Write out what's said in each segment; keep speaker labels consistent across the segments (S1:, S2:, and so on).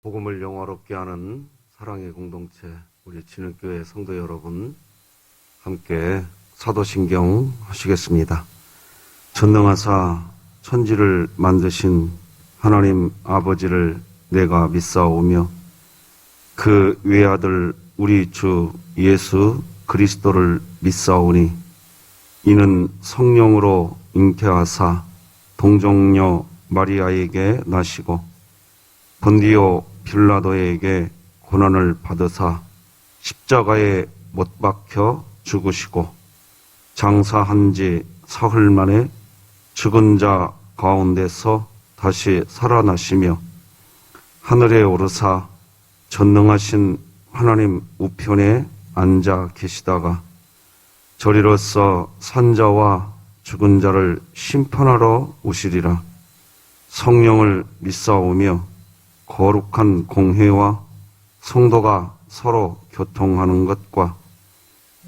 S1: 복음을 영화롭게 하는 사랑의 공동체, 우리 진흥교회 성도 여러분, 함께 사도신경 하시겠습니다. 전능하사 천지를 만드신 하나님 아버지를 내가 믿사오며 그 외아들 우리 주 예수 그리스도를 믿사오니 이는 성령으로 잉태하사 동정녀 마리아에게 나시고 본디오 빌라도에게 고난을 받으사 십자가에 못 박혀 죽으시고 장사한 지 사흘 만에 죽은 자 가운데서 다시 살아나시며 하늘에 오르사 전능하신 하나님 우편에 앉아 계시다가 저리로서 산자와 죽은 자를 심판하러 오시리라. 성령을 믿사오며 거룩한 공회와 성도가 서로 교통하는 것과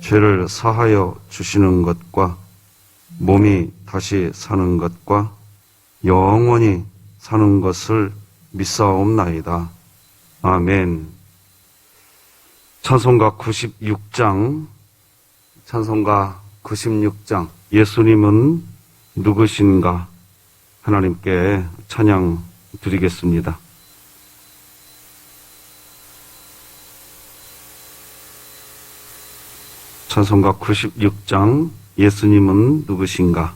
S1: 죄를 사하여 주시는 것과 몸이 다시 사는 것과 영원히 사는 것을 믿사옵나이다. 아멘. 찬송가 96장, 예수님은 누구신가? 하나님께 찬양 드리겠습니다. 찬송가 96장, 예수님은 누구신가?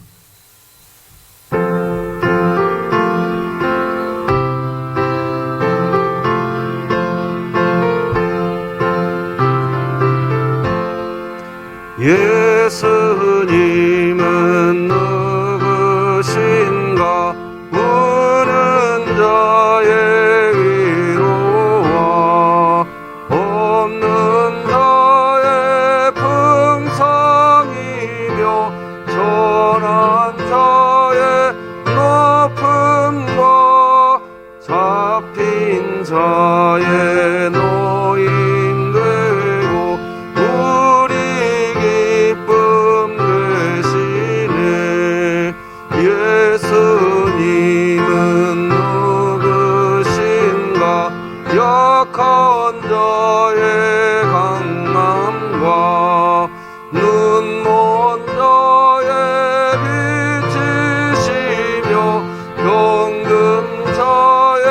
S1: 예수님은 누구신가? 우는 자의 위로와 없는 자의 풍성이며 전한 자의 높음과 잡힌 자의 노임 되고 우리 기쁨 되시네. 예수님은 누구신가? 약한 자의 강함과 눈먼 자의 빛이시며 병든 자의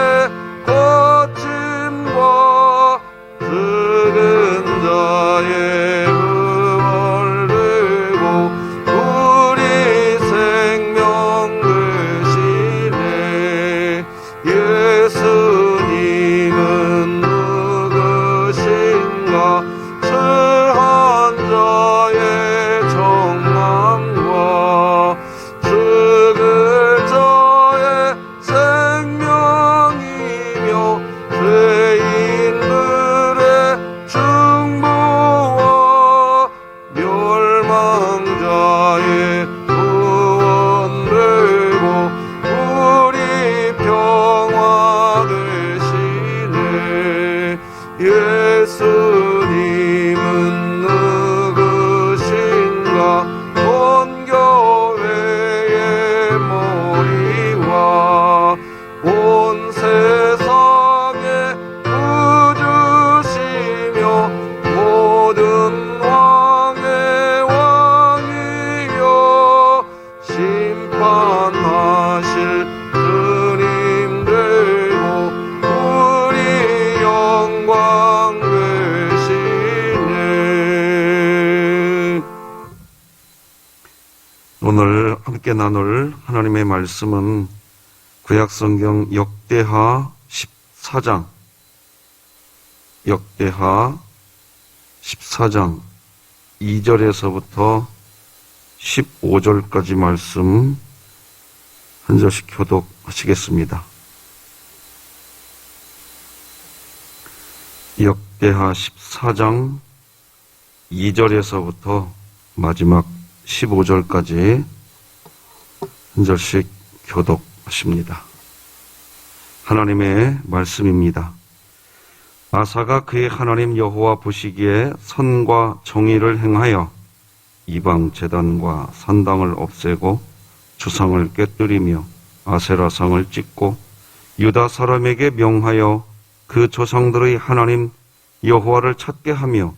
S1: 고침과 죽은 자의 부활되고 우리 생명 되시네. 예수님은 누구신가? 처한 자의 정함과 죽을 자의 생명이며 죄인들의 중보와 멸망자의 구원되고 우리 평화 되시네. 예수님은 누구신가? 온 교회의 머리와 온 세상의 구주시며 모든 왕의 왕이여 심판하실 주님 되고 우리 영광 되시네. 오늘 함께 나눌 하나님의 말씀은 구약성경 역대하 14장, 2절에서부터 15절까지 말씀 한 절씩 교독하시겠습니다. 역대하 14장 2절에서부터 마지막 15절까지 한 절씩 교독하십니다. 하나님의 말씀입니다. 아사가 그의 하나님 여호와 보시기에 선과 정의를 행하여 이방 제단과 산당을 없애고 주상을 깨뜨리며 아세라상을 찢고 유다 사람에게 명하여 그 조상들의 하나님 여호와를 찾게 하며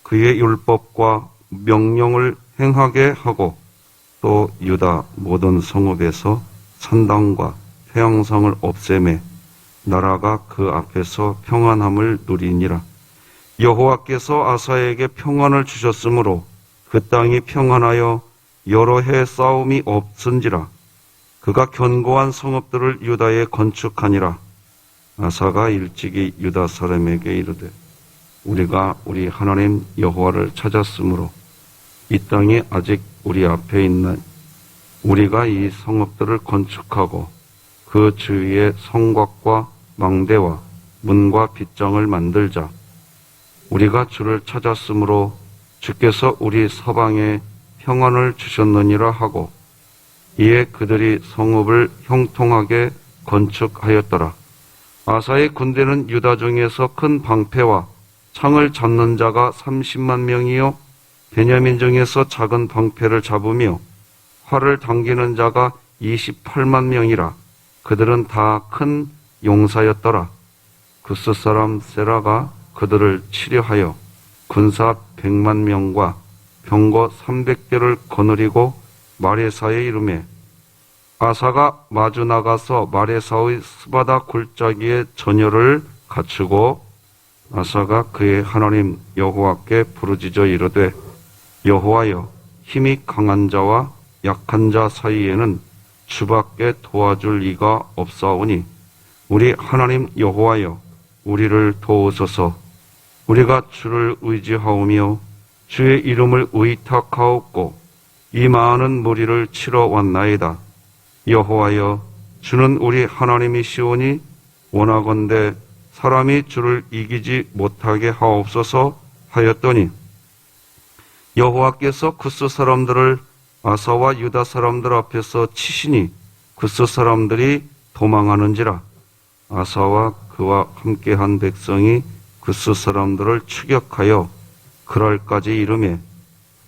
S1: 그의 율법과 명령을 행하게 하고 또 유다 모든 성읍에서 산당과 태양성을 없애매 나라가 그 앞에서 평안함을 누리니라. 여호와께서 아사에게 평안을 주셨으므로 그 땅이 평안하여 여러 해 싸움이 없은지라. 그가 견고한 성읍들을 유다에 건축하니라. 아사가 일찍이 유다 사람에게 이르되 우리가 우리 하나님 여호와를 찾았으므로 이 땅이 아직 우리 앞에 있나 우리가 이 성읍들을 건축하고 그 주위에 성곽과 망대와 문과 빗장을 만들자. 우리가 주를 찾았으므로 주께서 우리 서방에 평안을 주셨느니라 하고 이에 그들이 성읍을 형통하게 건축하였더라. 아사의 군대는 유다 중에서 큰 방패와 창을 잡는 자가 30만 명이요 베냐민 중에서 작은 방패를 잡으며 활을 당기는 자가 28만 명이라. 그들은 다 큰 용사였더라. 구스 사람 세라가 그들을 치려하여 군사 100만 명과 병거 300대를 거느리고 마레사에 이르매 아사가 마주 나가서 마레사의 스바다 골짜기에 전열을 갖추고 아사가 그의 하나님 여호와께 부르짖어 이르되 여호와여 힘이 강한 자와 약한 자 사이에는 주밖에 도와줄 이가 없사오니 우리 하나님 여호와여 우리를 도우소서. 우리가 주를 의지하오며 주의 이름을 의탁하옵고 이 많은 무리를 치러 왔나이다. 여호와여 주는 우리 하나님이시오니 원하건대 사람이 주를 이기지 못하게 하옵소서 하였더니 여호와께서 구스 사람들을 아사와 유다 사람들 앞에서 치시니 구스 사람들이 도망하는지라. 아사와 그와 함께한 백성이 구스 사람들을 추격하여 그랄까지 이르매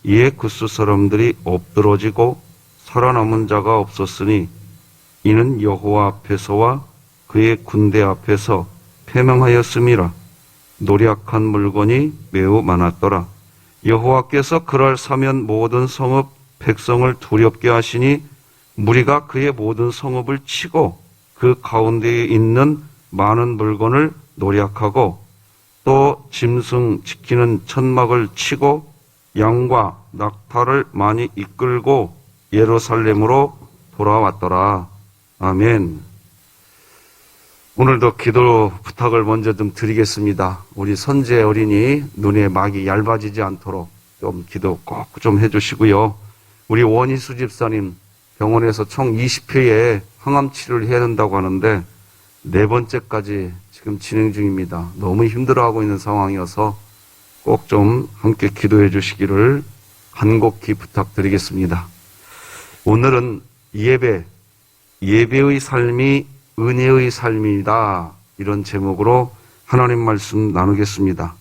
S1: 이에 구스 사람들이 엎드러지고 살아남은 자가 없었으니 이는 여호와 앞에서와 그의 군대 앞에서 패망하였음이라. 노략한 물건이 매우 많았더라. 여호와께서 그랄 사면 모든 성읍 백성을 두렵게 하시니 무리가 그의 모든 성읍을 치고 그 가운데에 있는 많은 물건을 노략하고 또 짐승 지키는 천막을 치고 양과 낙타를 많이 이끌고 예루살렘으로 돌아왔더라. 아멘. 오늘도 기도 부탁을 먼저 좀 드리겠습니다. 우리 선재 어린이 눈에 막이 얇아지지 않도록 좀 기도 꼭 좀 해주시고요. 우리 원희수 집사님 병원에서 총 20회에 항암 치료를 해야 된다고 하는데 4번째까지 지금 진행 중입니다. 너무 힘들어하고 있는 상황이어서 꼭 좀 함께 기도해 주시기를 간곡히 부탁드리겠습니다. 오늘은 예배의 삶이 은혜의 삶이다. 이런 제목으로 하나님 말씀 나누겠습니다.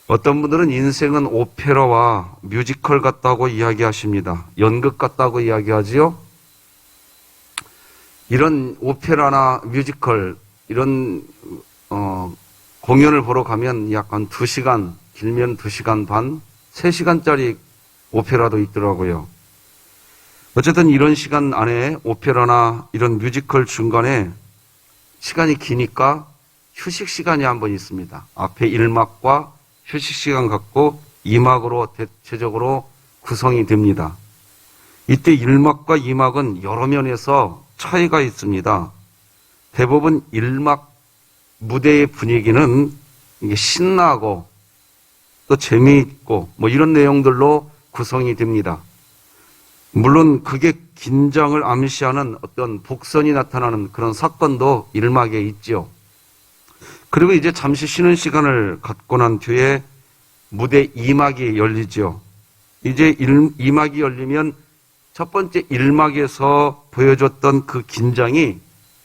S1: 어떤 분들은 인생은 오페라와 뮤지컬 같다고 이야기하십니다. 연극 같다고 이야기하지요. 이런 오페라나 뮤지컬 이런 공연을 보러 가면 약간 2시간, 길면 2시간 반, 3시간짜리 오페라도 있더라고요. 어쨌든 이런 시간 안에 오페라나 이런 뮤지컬 중간에 시간이 기니까 휴식 시간이 한 번 있습니다. 앞에 1막과 휴식 시간 갖고 2막으로 대체적으로 구성이 됩니다. 이때 1막과 2막은 여러 면에서 차이가 있습니다. 대부분 1막 무대의 분위기는 이게 신나고 또 재미있고 뭐 이런 내용들로 구성이 됩니다. 물론 그게 긴장을 암시하는 어떤 복선이 나타나는 그런 사건도 1막에 있죠. 그리고 이제 잠시 쉬는 시간을 갖고 난 뒤에 무대 2막이 열리죠. 이제 2막이 열리면 첫 번째 1막에서 보여줬던 그 긴장이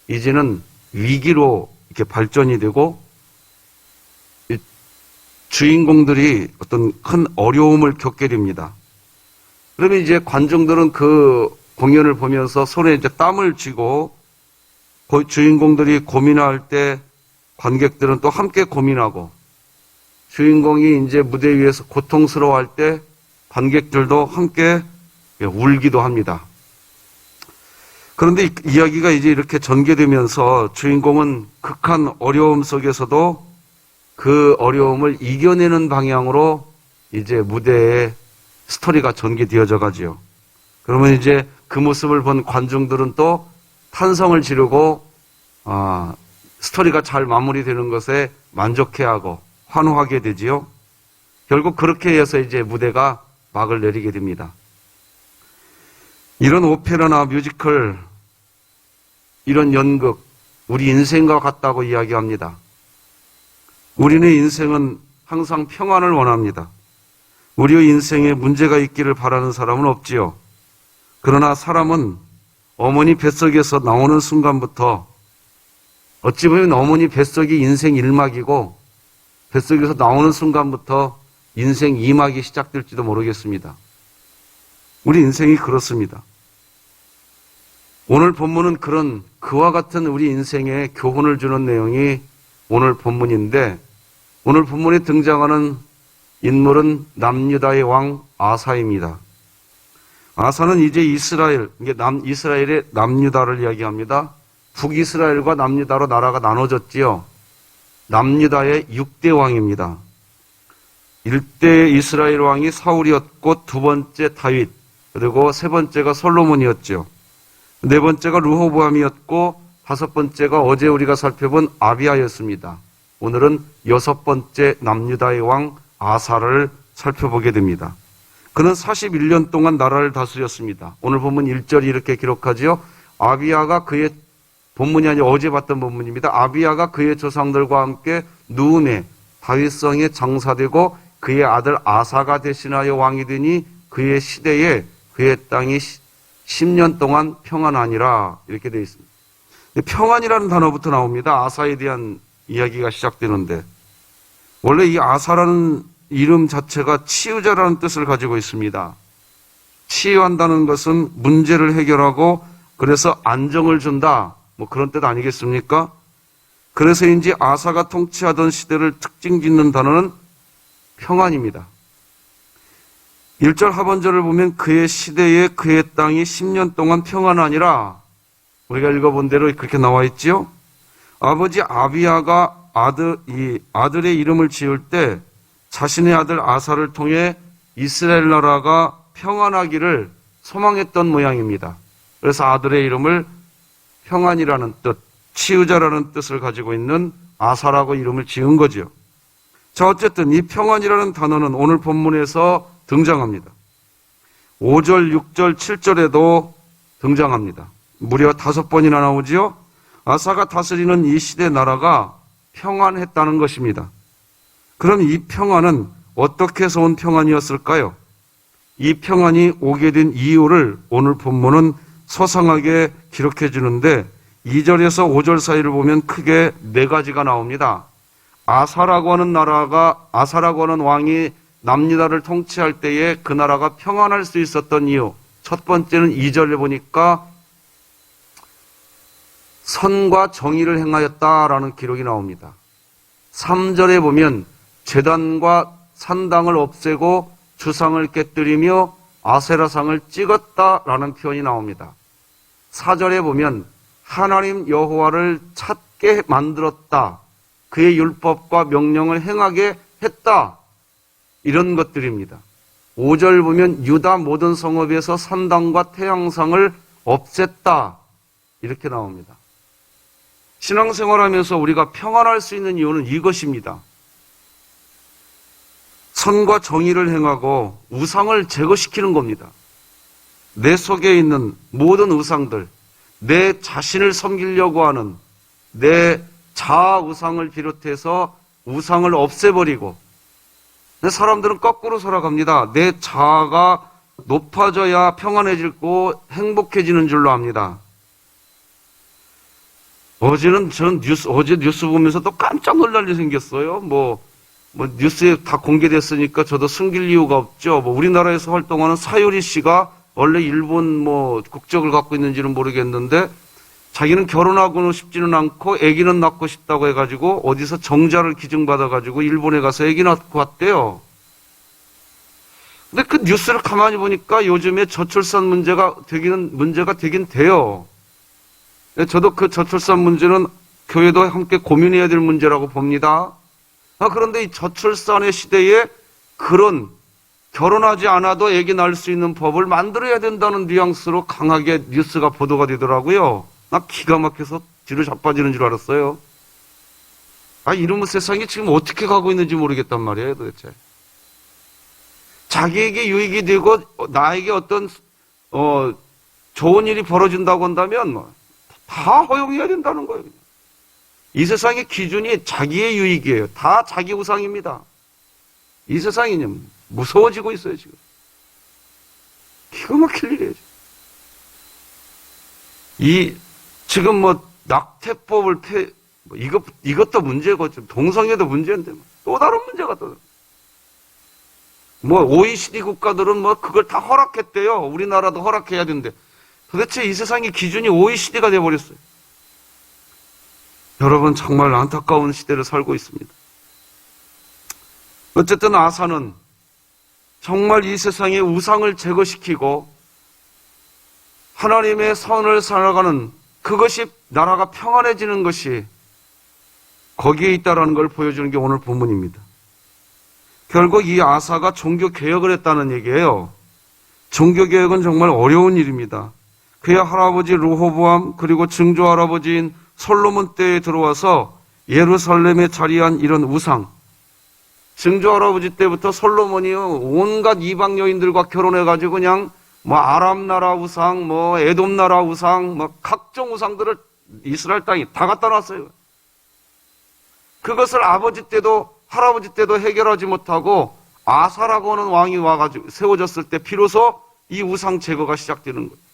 S1: 이제는 위기로 이렇게 발전이 되고 주인공들이 어떤 큰 어려움을 겪게 됩니다. 그러면 이제 관중들은 그 공연을 보면서 손에 이제 땀을 쥐고 주인공들이 고민할 때 관객들은 또 함께 고민하고 주인공이 이제 무대 위에서 고통스러워할 때 관객들도 함께 울기도 합니다. 그런데 이야기가 이제 이렇게 전개되면서 주인공은 극한 어려움 속에서도 그 어려움을 이겨내는 방향으로 이제 무대에 스토리가 전개되어져 가지요. 그러면 이제 그 모습을 본 관중들은 또 탄성을 지르고 스토리가 잘 마무리되는 것에 만족해하고 환호하게 되지요. 결국 그렇게 해서 이제 무대가 막을 내리게 됩니다. 이런 오페라나 뮤지컬, 이런 연극, 우리 인생과 같다고 이야기합니다. 우리의 인생은 항상 평안을 원합니다. 우리의 인생에 문제가 있기를 바라는 사람은 없지요. 그러나 사람은 어머니 뱃속에서 나오는 순간부터 어찌 보면 어머니 뱃속이 인생 1막이고 뱃속에서 나오는 순간부터 인생 2막이 시작될지도 모르겠습니다. 우리 인생이 그렇습니다. 오늘 본문은 그런 그와 같은 우리 인생에 교훈을 주는 내용이 오늘 본문인데, 오늘 본문에 등장하는 인물은 남유다의 왕 아사입니다. 아사는 이제 이스라엘의 남유다를 이야기합니다. 북이스라엘과 남유다로 나라가 나눠졌지요. 남유다의 6대 왕입니다. 1대 이스라엘 왕이 사울이었고, 두 번째 다윗, 그리고 세 번째가 솔로몬이었죠. 네 번째가 르호보암이었고, 다섯 번째가 어제 우리가 살펴본 아비야였습니다. 오늘은 여섯 번째 남유다의 왕 아사를 살펴보게 됩니다. 그는 41년 동안 나라를 다스렸습니다. 오늘 본문 1절이 이렇게 기록하지요. 아비야가 그의, 본문이 아니라 어제 봤던 본문입니다. 아비야가 그의 조상들과 함께 누움에 다윗성에 장사되고 그의 아들 아사가 대신하여 왕이 되니 그의 시대에 그의 땅이 10년 동안 평안하니라, 이렇게 되어 있습니다. 평안이라는 단어부터 나옵니다. 아사에 대한 이야기가 시작되는데, 원래 이 아사라는 이름 자체가 치유자라는 뜻을 가지고 있습니다. 치유한다는 것은 문제를 해결하고 그래서 안정을 준다, 뭐 그런 뜻 아니겠습니까? 그래서인지 아사가 통치하던 시대를 특징 짓는 단어는 평안입니다. 1절 하반절을 보면 그의 시대에 그의 땅이 10년 동안 평안하니라, 우리가 읽어본 대로 그렇게 나와 있지요. 아버지 아비야가 아들의 이름을 지을 때 자신의 아들 아사를 통해 이스라엘 나라가 평안하기를 소망했던 모양입니다. 그래서 아들의 이름을 평안이라는 뜻, 치유자라는 뜻을 가지고 있는 아사라고 이름을 지은 거죠. 자, 어쨌든 이 평안이라는 단어는 오늘 본문에서 등장합니다. 5절, 6절, 7절에도 등장합니다. 무려 5번이나 나오지요. 아사가 다스리는 이 시대 나라가 평안했다는 것입니다. 그럼 이 평안은 어떻게 해서 온 평안이었을까요? 이 평안이 오게 된 이유를 오늘 본문은 소상하게 기록해 주는데 2절에서 5절 사이를 보면 크게 4가지가 나옵니다. 아사라고 하는 왕이 남유다를 통치할 때에 그 나라가 평안할 수 있었던 이유. 첫 번째는 2절에 보니까 선과 정의를 행하였다라는 기록이 나옵니다. 3절에 보면 제단과 산당을 없애고 주상을 깨뜨리며 아세라상을 찍었다라는 표현이 나옵니다. 4절에 보면 하나님 여호와를 찾게 만들었다, 그의 율법과 명령을 행하게 했다, 이런 것들입니다. 5절 보면 유다 모든 성읍에서 산당과 태양상을 없앴다, 이렇게 나옵니다. 신앙생활하면서 우리가 평안할 수 있는 이유는 이것입니다. 선과 정의를 행하고 우상을 제거시키는 겁니다. 내 속에 있는 모든 우상들, 내 자신을 섬기려고 하는 내 자아 우상을 비롯해서 우상을 없애버리고, 사람들은 거꾸로 살아갑니다. 내 자아가 높아져야 평안해지고 행복해지는 줄로 압니다. 어제 뉴스 보면서 또 깜짝 놀랄 일이 생겼어요. 뉴스에 다 공개됐으니까 저도 숨길 이유가 없죠. 우리나라에서 활동하는 사유리 씨가 원래 일본 국적을 갖고 있는지는 모르겠는데, 자기는 결혼하고는 싶지는 않고 아기는 낳고 싶다고 해가지고 어디서 정자를 기증받아가지고 일본에 가서 아기 낳고 왔대요. 근데 그 뉴스를 가만히 보니까 요즘에 저출산 문제가 되긴 돼요. 저도 그 저출산 문제는 교회도 함께 고민해야 될 문제라고 봅니다. 그런데 이 저출산의 시대에 그런 결혼하지 않아도 아기 낳을 수 있는 법을 만들어야 된다는 뉘앙스로 강하게 뉴스가 보도가 되더라고요. 나 기가 막혀서 뒤로 자빠지는 줄 알았어요. 이러면 세상이 지금 어떻게 가고 있는지 모르겠단 말이에요, 도대체. 자기에게 유익이 되고 나에게 어떤 좋은 일이 벌어진다고 한다면 다 허용해야 된다는 거예요. 이 세상의 기준이 자기의 유익이에요. 다 자기 우상입니다. 이 세상이 무서워지고 있어요, 지금. 기가 막힐 일이에요. 지금 낙태법을 이것도 문제고, 동성애도 문제인데, 또 다른 문제가 또. OECD 국가들은 그걸 다 허락했대요. 우리나라도 허락해야 된대. 도대체 이 세상의 기준이 OECD가 돼버렸어요. 여러분, 정말 안타까운 시대를 살고 있습니다. 어쨌든 아사는 정말 이 세상의 우상을 제거시키고 하나님의 선을 살아가는 그것이 나라가 평안해지는 것이 거기에 있다는 걸 보여주는 게 오늘 본문입니다. 결국 이 아사가 종교개혁을 했다는 얘기예요. 종교개혁은 정말 어려운 일입니다. 그의 할아버지 르호보암 그리고 증조 할아버지인 솔로몬 때에 들어와서 예루살렘에 자리한 이런 우상, 증조 할아버지 때부터 솔로몬이 온갖 이방 여인들과 결혼해가지고 그냥 아람 나라 우상, 에돔 나라 우상, 각종 우상들을 이스라엘 땅에 다 갖다 놨어요. 그것을 아버지 때도 할아버지 때도 해결하지 못하고 아사라고 하는 왕이 와가지고 세워졌을 때 비로소 이 우상 제거가 시작되는 거예요.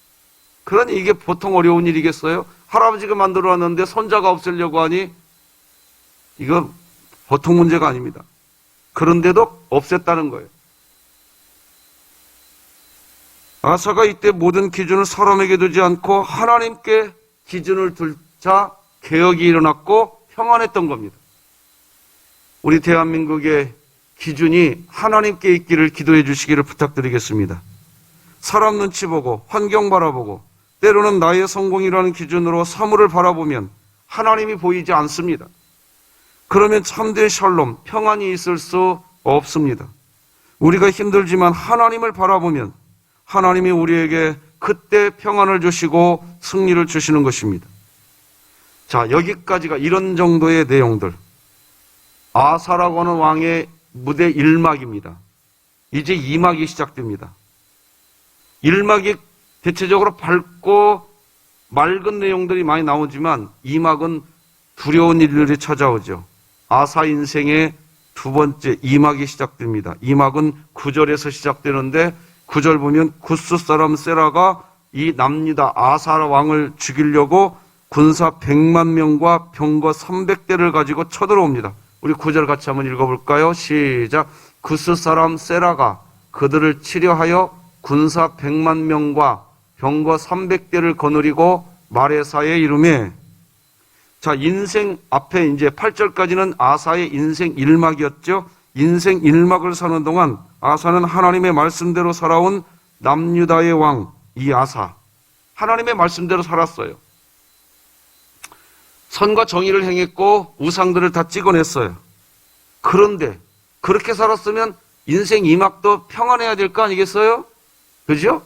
S1: 그러니 이게 보통 어려운 일이겠어요? 할아버지가 만들어 놨는데 손자가 없애려고 하니 이거 보통 문제가 아닙니다. 그런데도 없앴다는 거예요. 아사가 이때 모든 기준을 사람에게 두지 않고 하나님께 기준을 두자 개혁이 일어났고 평안했던 겁니다. 우리 대한민국의 기준이 하나님께 있기를 기도해 주시기를 부탁드리겠습니다. 사람 눈치 보고 환경 바라보고 때로는 나의 성공이라는 기준으로 사물을 바라보면 하나님이 보이지 않습니다. 그러면 참된 샬롬, 평안이 있을 수 없습니다. 우리가 힘들지만 하나님을 바라보면 하나님이 우리에게 그때 평안을 주시고 승리를 주시는 것입니다. 자, 여기까지가 이런 정도의 내용들. 아사라고 하는 왕의 무대 1막입니다. 이제 2막이 시작됩니다. 1막이 대체적으로 밝고 맑은 내용들이 많이 나오지만 2막은 두려운 일들이 찾아오죠. 아사 인생의 두 번째 2막이 시작됩니다. 2막은 9절에서 시작되는데 9절 보면 구스 사람 세라가 이 남유다 아사 왕을 죽이려고 군사 100만 명과 병거 300대를 가지고 쳐들어옵니다. 우리 9절 같이 한번 읽어볼까요? 시작. 구스 사람 세라가 그들을 치려하여 군사 100만 명과 병거 300대를 거느리고 마레사에 이르매. 자, 인생 앞에 이제 8절까지는 아사의 인생 1막이었죠. 인생 1막을 사는 동안 아사는 하나님의 말씀대로 살아온 남유다의 왕 이 아사. 하나님의 말씀대로 살았어요. 선과 정의를 행했고 우상들을 다 찍어냈어요. 그런데 그렇게 살았으면 인생 2막도 평안해야 될 거 아니겠어요? 그죠?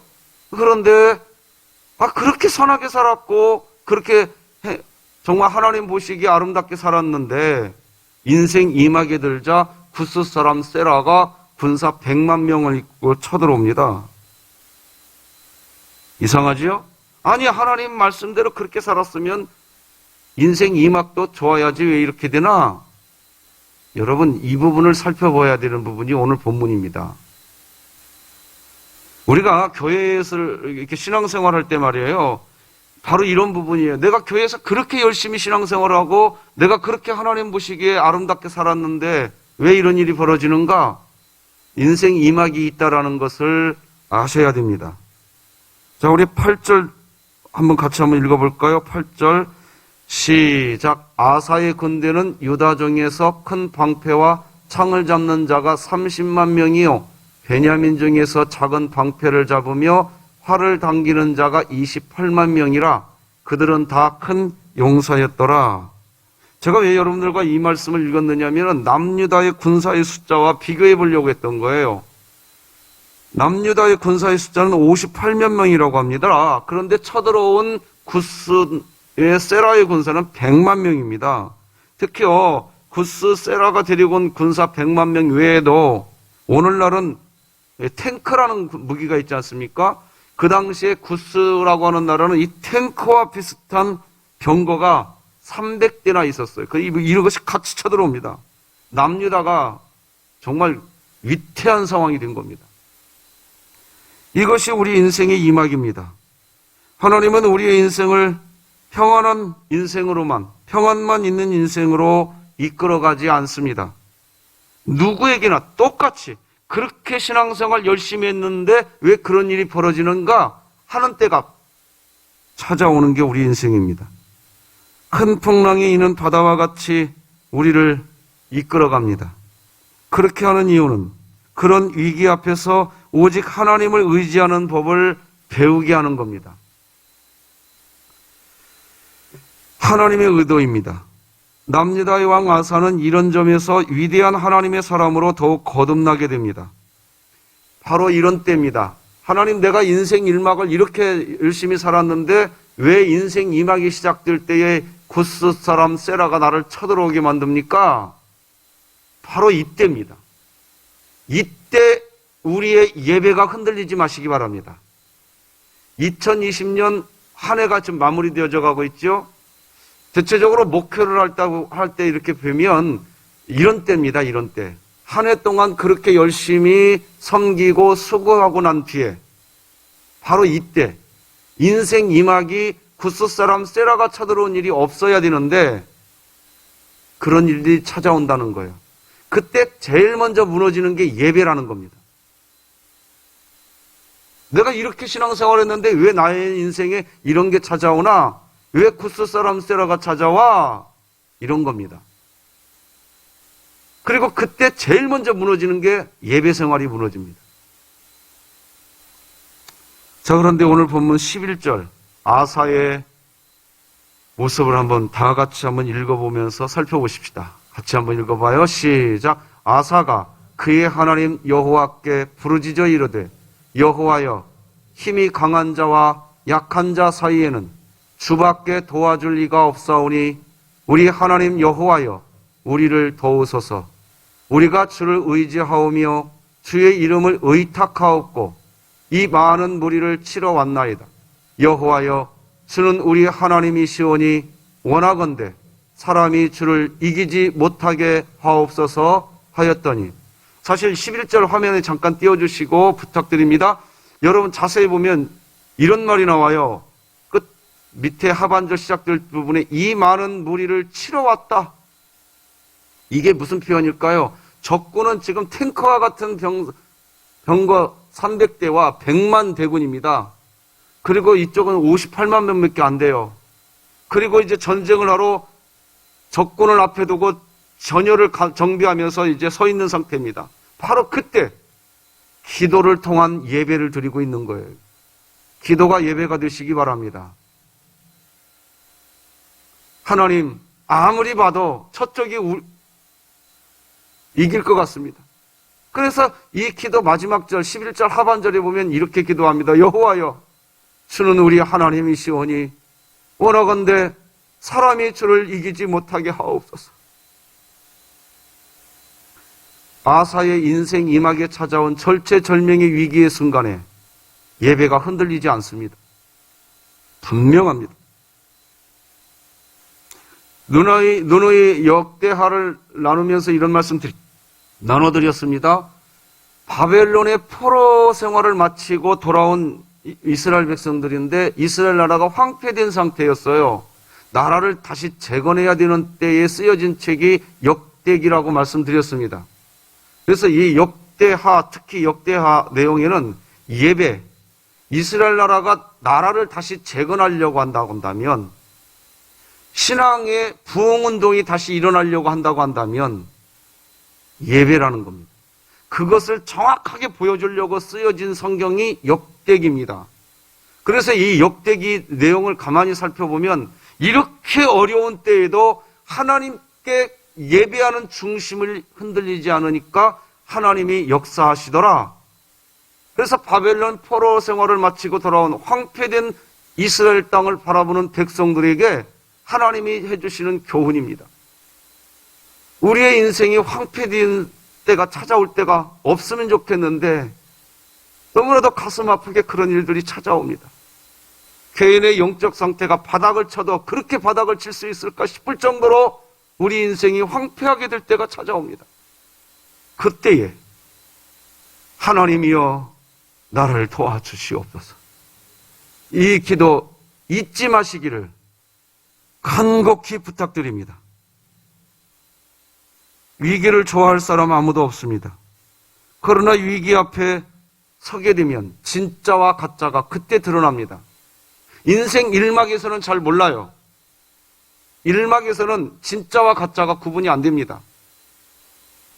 S1: 그런데 그렇게 선하게 살았고 그렇게 정말 하나님 보시기에 아름답게 살았는데 인생 2막에 들자 구스 사람 세라가 군사 100만 명을 입고 쳐들어옵니다. 이상하지요? 아니, 하나님 말씀대로 그렇게 살았으면 인생 2막도 좋아야지 왜 이렇게 되나? 여러분, 이 부분을 살펴봐야 되는 부분이 오늘 본문입니다. 우리가 교회에서 이렇게 신앙생활할 때 말이에요. 바로 이런 부분이에요. 내가 교회에서 그렇게 열심히 신앙생활하고 내가 그렇게 하나님 보시기에 아름답게 살았는데 왜 이런 일이 벌어지는가? 인생 2막이 있다라는 것을 아셔야 됩니다. 자, 우리 8절 같이 한번 읽어볼까요? 8절 시작. 아사의 군대는 유다 중에서 큰 방패와 창을 잡는 자가 30만 명이요 베냐민 중에서 작은 방패를 잡으며 활을 당기는 자가 28만 명이라. 그들은 다 큰 용사였더라. 제가 왜 여러분들과 이 말씀을 읽었느냐면 남유다의 군사의 숫자와 비교해 보려고 했던 거예요. 남유다의 군사의 숫자는 58만 명이라고 합니다. 그런데 쳐들어온 구스의 세라의 군사는 100만 명입니다. 특히요, 구스 세라가 데리고 온 군사 100만 명 외에도 오늘날은 탱크라는 무기가 있지 않습니까? 그 당시에 구스라고 하는 나라는 이 탱크와 비슷한 병거가 300대나 있었어요. 이것이 같이 쳐들어옵니다. 남유다가 정말 위태한 상황이 된 겁니다. 이것이 우리 인생의 이막입니다. 하나님은 우리의 인생을 평안한 인생으로만, 평안만 있는 인생으로 이끌어가지 않습니다. 누구에게나 똑같이 그렇게 신앙생활 열심히 했는데 왜 그런 일이 벌어지는가 하는 때가 찾아오는 게 우리 인생입니다. 큰 풍랑이 있는 바다와 같이 우리를 이끌어갑니다. 그렇게 하는 이유는 그런 위기 앞에서 오직 하나님을 의지하는 법을 배우게 하는 겁니다. 하나님의 의도입니다. 남유다의 왕 아사는 이런 점에서 위대한 하나님의 사람으로 더욱 거듭나게 됩니다. 바로 이런 때입니다. 하나님, 내가 인생 1막을 이렇게 열심히 살았는데 왜 인생 2막이 시작될 때에 구스 사람 세라가 나를 쳐들어오게 만듭니까? 바로 이때입니다. 이때 우리의 예배가 흔들리지 마시기 바랍니다. 2020년 한 해가 지금 마무리되어져 가고 있죠. 대체적으로 목회를 할 때 이렇게 보면 이런 때입니다. 이런 때. 한 해 동안 그렇게 열심히 섬기고 수고하고 난 뒤에 바로 이때 인생 2막이 구스 사람 세라가 쳐들어온 일이 없어야 되는데 그런 일이 찾아온다는 거예요. 그때 제일 먼저 무너지는 게 예배라는 겁니다. 내가 이렇게 신앙생활 했는데 왜 나의 인생에 이런 게 찾아오나? 왜 구스 사람 세라가 찾아와? 이런 겁니다. 그리고 그때 제일 먼저 무너지는 게 예배 생활이 무너집니다. 자, 그런데 오늘 본문 11절 아사의 모습을 한번 다 같이 한번 읽어보면서 살펴보십시다. 같이 한번 읽어봐요. 시작. 아사가 그의 하나님 여호와께 부르짖어 이르되 여호와여, 힘이 강한 자와 약한 자 사이에는 주밖에 도와줄 리가 없사오니 우리 하나님 여호와여, 우리를 도우소서. 우리가 주를 의지하오며 주의 이름을 의탁하옵고 이 많은 무리를 치러 왔나이다. 여호와여, 주는 우리 하나님이시오니 원하건대 사람이 주를 이기지 못하게 하옵소서 하였더니. 사실 11절 화면에 잠깐 띄워주시고 부탁드립니다. 여러분 자세히 보면 이런 말이 나와요. 끝 밑에 하반절 시작될 부분에 이 많은 무리를 치러 왔다. 이게 무슨 표현일까요? 적군은 지금 탱커와 같은 병거 300대와 100만 대군입니다. 그리고 이쪽은 58만 명밖에 안 돼요. 그리고 이제 전쟁을 하러 적군을 앞에 두고 전열을 정비하면서 이제 서 있는 상태입니다. 바로 그때 기도를 통한 예배를 드리고 있는 거예요. 기도가 예배가 되시기 바랍니다. 하나님, 아무리 봐도 저쪽이 이길 것 같습니다. 그래서 이 기도 마지막 절 11절 하반절에 보면 이렇게 기도합니다. 여호와여, 주는 우리 하나님이시오니 원하건대 사람이 주를 이기지 못하게 하옵소서. 아사의 인생 2막에 찾아온 절체절명의 위기의 순간에 예배가 흔들리지 않습니다. 분명합니다. 누누이 역대하를 나누면서 이런 말씀 나눠드렸습니다. 바벨론의 포로 생활을 마치고 돌아온 이스라엘 백성들인데 이스라엘 나라가 황폐된 상태였어요. 나라를 다시 재건해야 되는 때에 쓰여진 책이 역대기라고 말씀드렸습니다. 그래서 이 역대하, 특히 역대하 내용에는 예배, 이스라엘 나라를 다시 재건하려고 한다고 한다면, 신앙의 부흥운동이 다시 일어나려고 한다고 한다면 예배라는 겁니다. 그것을 정확하게 보여주려고 쓰여진 성경이 역대기입니다. 그래서 이 역대기 내용을 가만히 살펴보면 이렇게 어려운 때에도 하나님께 예배하는 중심을 흔들리지 않으니까 하나님이 역사하시더라. 그래서 바벨론 포로 생활을 마치고 돌아온 황폐된 이스라엘 땅을 바라보는 백성들에게 하나님이 해주시는 교훈입니다. 우리의 인생이 황폐된 때가 찾아올 때가 없으면 좋겠는데 너무나도 가슴 아프게 그런 일들이 찾아옵니다. 개인의 영적 상태가 바닥을 쳐도 그렇게 바닥을 칠 수 있을까 싶을 정도로 우리 인생이 황폐하게 될 때가 찾아옵니다. 그때에 하나님이여 나를 도와주시옵소서. 이 기도 잊지 마시기를 간곡히 부탁드립니다. 위기를 좋아할 사람 아무도 없습니다. 그러나 위기 앞에 서게 되면 진짜와 가짜가 그때 드러납니다. 인생 1막에서는 잘 몰라요. 1막에서는 진짜와 가짜가 구분이 안 됩니다.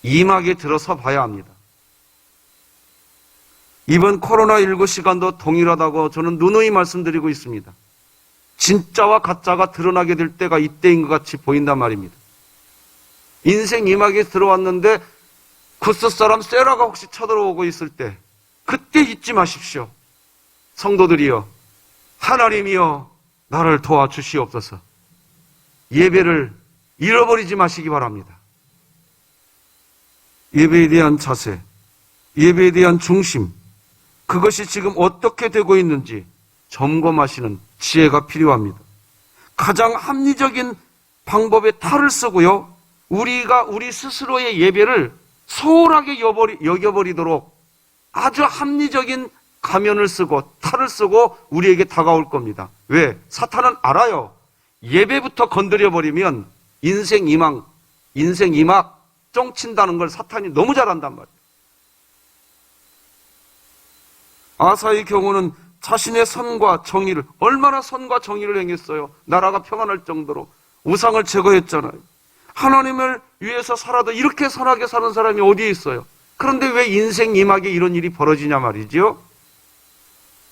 S1: 2막에 들어서 봐야 합니다. 이번 코로나19 시간도 동일하다고 저는 누누이 말씀드리고 있습니다. 진짜와 가짜가 드러나게 될 때가 이때인 것 같이 보인단 말입니다. 인생 2막에 들어왔는데 구스 사람 세라가 혹시 쳐들어오고 있을 때 그때 잊지 마십시오. 성도들이여, 하나님이여 나를 도와주시옵소서. 예배를 잃어버리지 마시기 바랍니다. 예배에 대한 자세, 예배에 대한 중심, 그것이 지금 어떻게 되고 있는지 점검하시는 지혜가 필요합니다. 가장 합리적인 방법의 탈을 쓰고요, 우리가 우리 스스로의 예배를 소홀하게 여겨버리도록 아주 합리적인 가면을 쓰고 탈을 쓰고 우리에게 다가올 겁니다. 왜? 사탄은 알아요. 예배부터 건드려버리면 인생 이막 쫑친다는 걸 사탄이 너무 잘 안단 말이에요. 아사의 경우는 자신의 선과 정의를, 얼마나 선과 정의를 행했어요. 나라가 평안할 정도로 우상을 제거했잖아요. 하나님을 위해서 살아도 이렇게 선하게 사는 사람이 어디에 있어요? 그런데 왜 인생 2막에 이런 일이 벌어지냐 말이죠.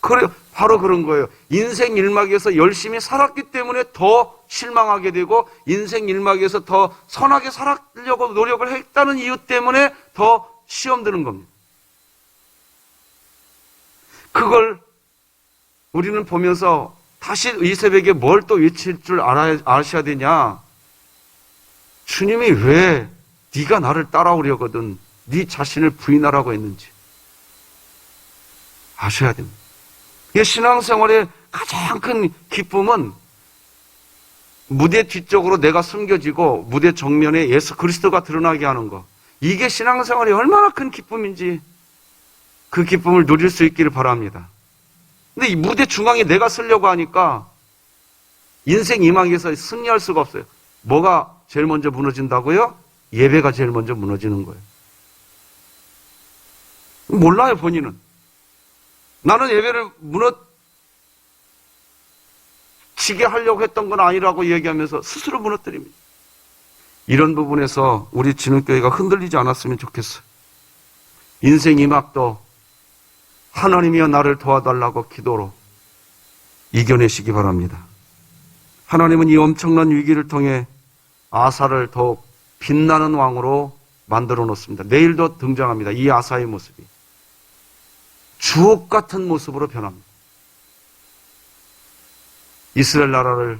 S1: 그래, 바로 그런 거예요. 인생 1막에서 열심히 살았기 때문에 더 실망하게 되고, 인생 1막에서 더 선하게 살려고 노력을 했다는 이유 때문에 더 시험 드는 겁니다. 그걸 우리는 보면서 다시 이 새벽에 뭘 또 외칠 줄 아셔야 되냐. 주님이 왜 네가 나를 따라오려거든 네 자신을 부인하라고 했는지 아셔야 됩니다. 신앙생활의 가장 큰 기쁨은 무대 뒤쪽으로 내가 숨겨지고 무대 정면에 예수 그리스도가 드러나게 하는 것. 이게 신앙생활이 얼마나 큰 기쁨인지 그 기쁨을 누릴 수 있기를 바랍니다. 근데 이 무대 중앙에 내가 서려고 하니까 인생 2막에서 승리할 수가 없어요. 뭐가 제일 먼저 무너진다고요? 예배가 제일 먼저 무너지는 거예요. 몰라요, 본인은. 나는 예배를 무너지게 하려고 했던 건 아니라고 얘기하면서 스스로 무너뜨립니다. 이런 부분에서 우리 진흥교회가 흔들리지 않았으면 좋겠어요. 인생 2막도 하나님이여 나를 도와달라고 기도로 이겨내시기 바랍니다. 하나님은 이 엄청난 위기를 통해 아사를 더욱 빛나는 왕으로 만들어 놓습니다. 내일도 등장합니다. 이 아사의 모습이 주옥 같은 모습으로 변합니다. 이스라엘 나라를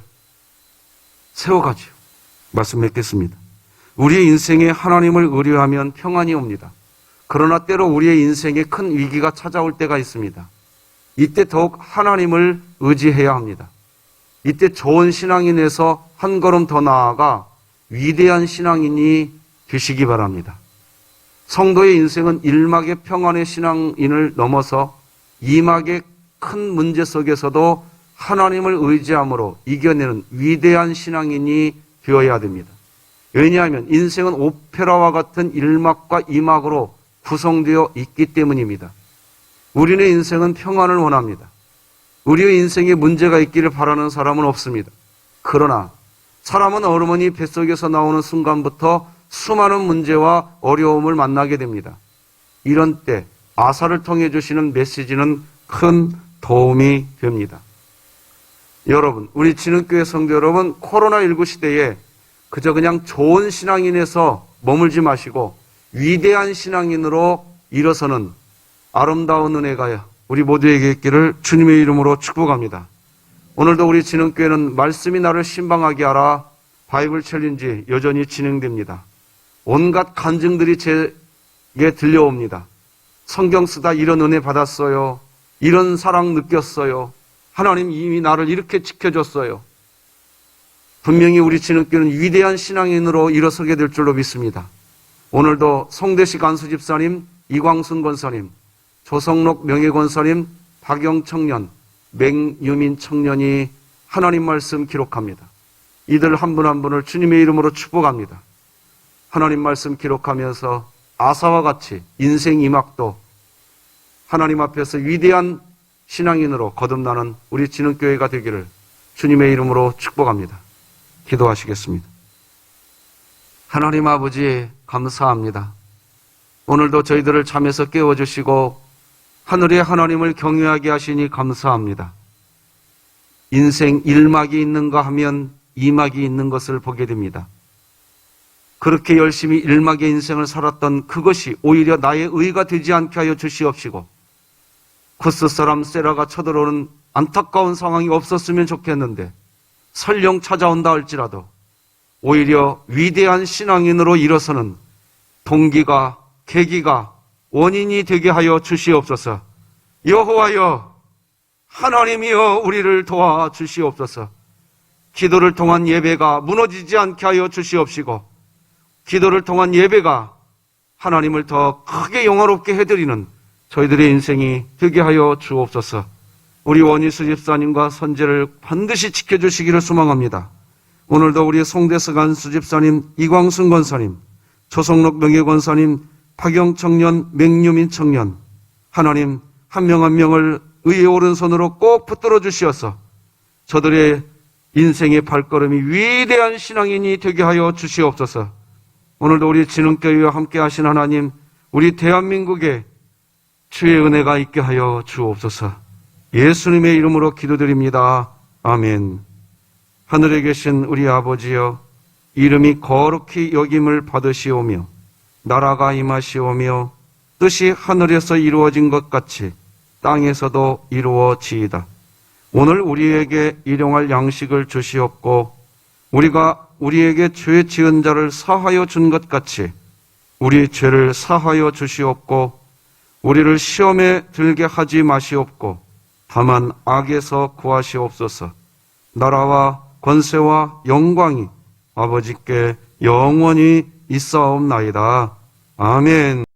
S1: 세워가지고 말씀 맺겠습니다. 우리의 인생에 하나님을 의뢰하면 평안이 옵니다. 그러나 때로 우리의 인생에 큰 위기가 찾아올 때가 있습니다. 이때 더욱 하나님을 의지해야 합니다. 이때 좋은 신앙인에서 한 걸음 더 나아가 위대한 신앙인이 되시기 바랍니다. 성도의 인생은 1막의 평안의 신앙인을 넘어서 2막의 큰 문제 속에서도 하나님을 의지함으로 이겨내는 위대한 신앙인이 되어야 됩니다. 왜냐하면 인생은 오페라와 같은 1막과 2막으로 구성되어 있기 때문입니다. 우리의 인생은 평안을 원합니다. 우리의 인생에 문제가 있기를 바라는 사람은 없습니다. 그러나 사람은 어머니 뱃속에서 나오는 순간부터 수많은 문제와 어려움을 만나게 됩니다. 이런 때 아사를 통해 주시는 메시지는 큰 도움이 됩니다. 여러분, 우리 진흥교회 성도 여러분, 코로나19 시대에 그저 그냥 좋은 신앙인에서 머물지 마시고 위대한 신앙인으로 일어서는 아름다운 은혜가 우리 모두에게 있기를 주님의 이름으로 축복합니다. 오늘도 우리 진흥교회는 말씀이 나를 신방하게 하라 바이블 챌린지 여전히 진행됩니다. 온갖 간증들이 제게 들려옵니다. 성경 쓰다 이런 은혜 받았어요. 이런 사랑 느꼈어요. 하나님 이미 나를 이렇게 지켜줬어요. 분명히 우리 진흥교회는 위대한 신앙인으로 일어서게 될 줄로 믿습니다. 오늘도 송대식 안수 집사님, 이광순 권사님, 조성록 명예권사님, 박영 청년, 맹유민 청년이 하나님 말씀 기록합니다. 이들 한 분 한 분을 주님의 이름으로 축복합니다. 하나님 말씀 기록하면서 아사와 같이 인생 이막도 하나님 앞에서 위대한 신앙인으로 거듭나는 우리 진흥교회가 되기를 주님의 이름으로 축복합니다. 기도하시겠습니다. 하나님 아버지 감사합니다. 오늘도 저희들을 잠에서 깨워주시고 하늘의 하나님을 경외하게 하시니 감사합니다. 인생 1막이 있는가 하면 2막이 있는 것을 보게 됩니다. 그렇게 열심히 1막의 인생을 살았던 그것이 오히려 나의 의가 되지 않게 하여 주시옵시고 쿠스 사람 세라가 쳐들어오는 안타까운 상황이 없었으면 좋겠는데 설령 찾아온다 할지라도 오히려 위대한 신앙인으로 일어서는 동기가 계기가 원인이 되게 하여 주시옵소서. 여호와여 하나님이여 우리를 도와 주시옵소서. 기도를 통한 예배가 무너지지 않게 하여 주시옵시고 기도를 통한 예배가 하나님을 더 크게 영화롭게 해드리는 저희들의 인생이 되게 하여 주옵소서. 우리 원희수 집사님과 선제를 반드시 지켜주시기를 소망합니다. 오늘도 우리 송대석 안수 집사님, 이광순 권사님, 조성록 명예권사님, 박영 청년, 맹유민 청년 하나님 한 명 한 명을 의의 오른손으로 꼭 붙들어 주시어서 저들의 인생의 발걸음이 위대한 신앙인이 되게 하여 주시옵소서. 오늘도 우리 진흥교회와 함께 하신 하나님 우리 대한민국에 주의 은혜가 있게 하여 주옵소서. 예수님의 이름으로 기도드립니다. 아멘. 하늘에 계신 우리 아버지여 이름이 거룩히 여김을 받으시오며 나라가 임하시오며 뜻이 하늘에서 이루어진 것 같이 땅에서도 이루어지이다. 오늘 우리에게 일용할 양식을 주시옵고 우리가 우리에게 죄 지은 자를 사하여 준 것 같이 우리 죄를 사하여 주시옵고 우리를 시험에 들게 하지 마시옵고 다만 악에서 구하시옵소서. 나라와 권세와 영광이 아버지께 영원히 있사옵나이다. 아멘.